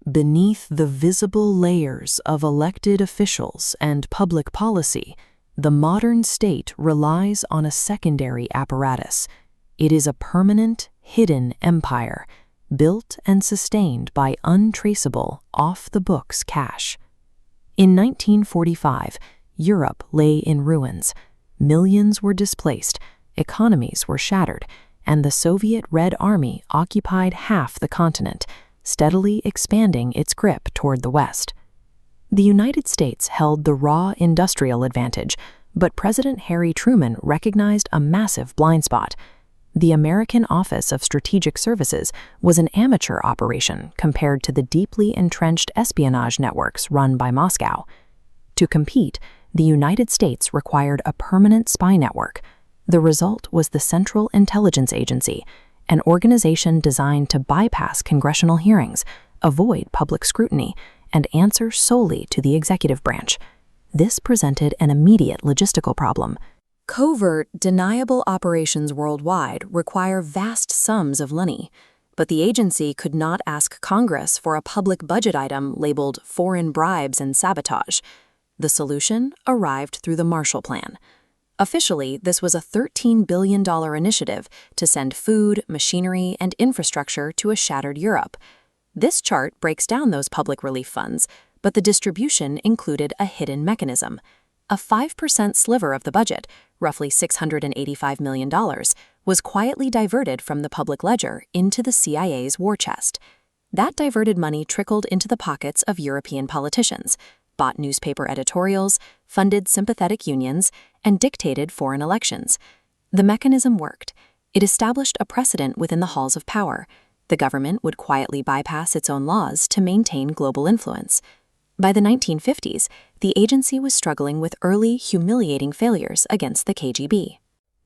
Beneath the visible layers of elected officials and public policy, the modern state relies on a secondary apparatus. It is a permanent, hidden empire, built and sustained by untraceable, off-the-books cash. In 1945, Europe lay in ruins. Millions were displaced, economies were shattered, and the Soviet Red Army occupied half the continent, steadily expanding its grip toward the West. The United States held the raw industrial advantage, but President Harry Truman recognized a massive blind spot. The American Office of Strategic Services was an amateur operation compared to the deeply entrenched espionage networks run by Moscow. To compete, the United States required a permanent spy network. The result was the Central Intelligence Agency, an organization designed to bypass congressional hearings, avoid public scrutiny, and answer solely to the executive branch. This presented an immediate logistical problem. Covert, deniable operations worldwide require vast sums of money, but the agency could not ask Congress for a public budget item labeled foreign bribes and sabotage. The solution arrived through the Marshall Plan. Officially, this was a $13 billion initiative to send food, machinery, and infrastructure to a shattered Europe. This chart breaks down those public relief funds, but the distribution included a hidden mechanism. A 5% sliver of the budget, roughly $685 million, was quietly diverted from the public ledger into the CIA's war chest. That diverted money trickled into the pockets of European politicians, bought newspaper editorials, funded sympathetic unions, and dictated foreign elections. The mechanism worked. It established a precedent within the halls of power. The government would quietly bypass its own laws to maintain global influence. By the 1950s, the agency was struggling with early, humiliating failures against the KGB.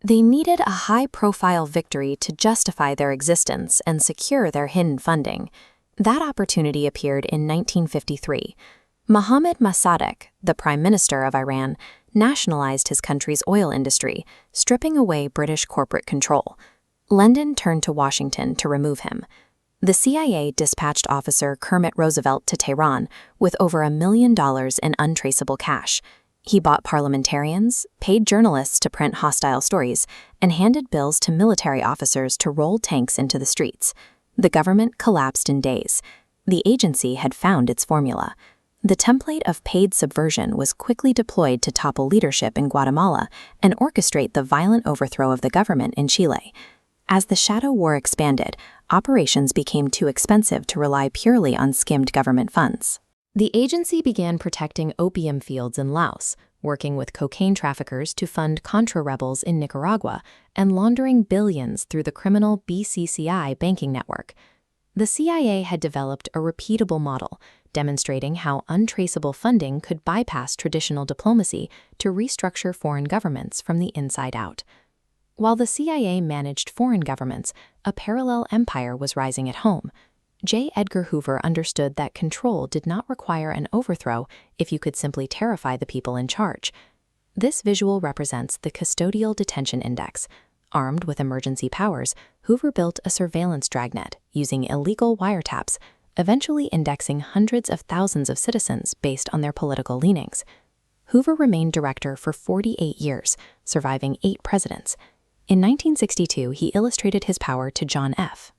They needed a high-profile victory to justify their existence and secure their hidden funding. That opportunity appeared in 1953. Mohammad Mossadegh, the Prime Minister of Iran, nationalized his country's oil industry, stripping away British corporate control. London turned to Washington to remove him. The CIA dispatched officer Kermit Roosevelt to Tehran with over $1 million in untraceable cash. He bought parliamentarians, paid journalists to print hostile stories, and handed bills to military officers to roll tanks into the streets. The government collapsed in days. The agency had found its formula. The template of paid subversion was quickly deployed to topple leadership in Guatemala and orchestrate the violent overthrow of the government in Chile. As the shadow war expanded, operations became too expensive to rely purely on skimmed government funds. The agency began protecting opium fields in Laos, working with cocaine traffickers to fund Contra rebels in Nicaragua, and laundering billions through the criminal BCCI banking network. The CIA had developed a repeatable model, demonstrating how untraceable funding could bypass traditional diplomacy to restructure foreign governments from the inside out. While the CIA managed foreign governments, a parallel empire was rising at home. J. Edgar Hoover understood that control did not require an overthrow if you could simply terrify the people in charge. This visual represents the Custodial Detention Index. Armed with emergency powers, Hoover built a surveillance dragnet using illegal wiretaps, eventually indexing hundreds of thousands of citizens based on their political leanings. Hoover remained director for 48 years, surviving 8 presidents. In 1962, he illustrated his power to John F.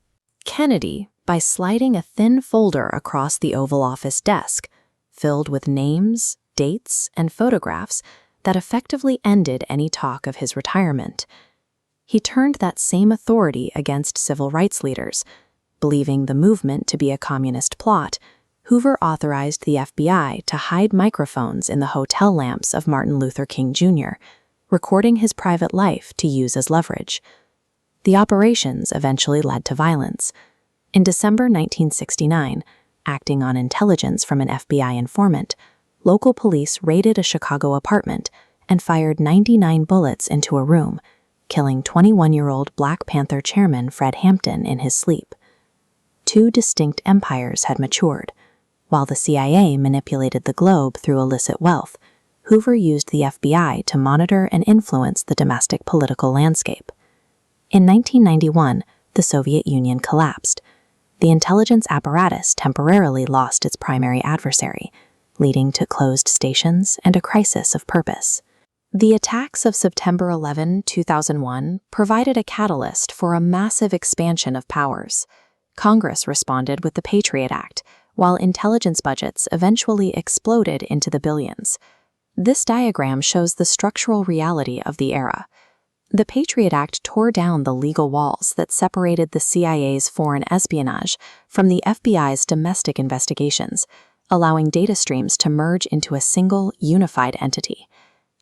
Kennedy by sliding a thin folder across the Oval Office desk, filled with names, dates, and photographs that effectively ended any talk of his retirement. He turned that same authority against civil rights leaders. Believing the movement to be a communist plot, Hoover authorized the FBI to hide microphones in the hotel lamps of Martin Luther King Jr., recording his private life to use as leverage. The operations eventually led to violence. In December 1969, acting on intelligence from an FBI informant, local police raided a Chicago apartment and fired 99 bullets into a room, killing 21-year-old Black Panther chairman Fred Hampton in his sleep. 2 distinct empires had matured. While the CIA manipulated the globe through illicit wealth, Hoover used the FBI to monitor and influence the domestic political landscape. In 1991, the Soviet Union collapsed. the intelligence apparatus temporarily lost its primary adversary, leading to closed stations and a crisis of purpose. The attacks of September 11, 2001 provided a catalyst for a massive expansion of powers. Congress responded with the Patriot Act, while intelligence budgets eventually exploded into the billions. This diagram shows the structural reality of the era. The Patriot Act tore down the legal walls that separated the CIA's foreign espionage from the FBI's domestic investigations, allowing data streams to merge into a single, unified entity.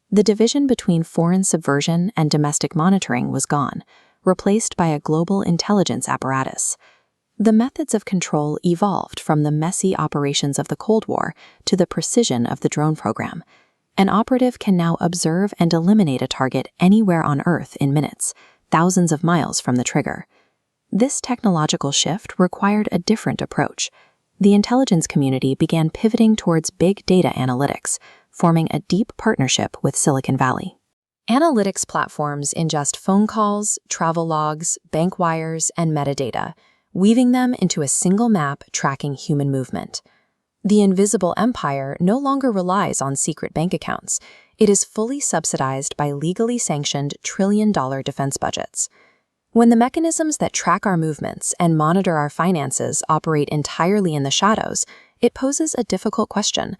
The division between foreign subversion and domestic monitoring was gone, replaced by a global intelligence apparatus. The methods of control evolved from the messy operations of the Cold War to the precision of the drone program. An operative can now observe and eliminate a target anywhere on Earth in minutes, thousands of miles from the trigger. This technological shift required a different approach. The intelligence community began pivoting towards big data analytics, forming a deep partnership with Silicon Valley. Analytics platforms ingest phone calls, travel logs, bank wires, and metadata, weaving them into a single map tracking human movement. The invisible empire no longer relies on secret bank accounts. It is fully subsidized by legally sanctioned trillion-dollar defense budgets. When the mechanisms that track our movements and monitor our finances operate entirely in the shadows, it poses a difficult question.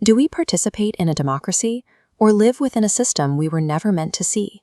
Do we participate in a democracy or live within a system we were never meant to see?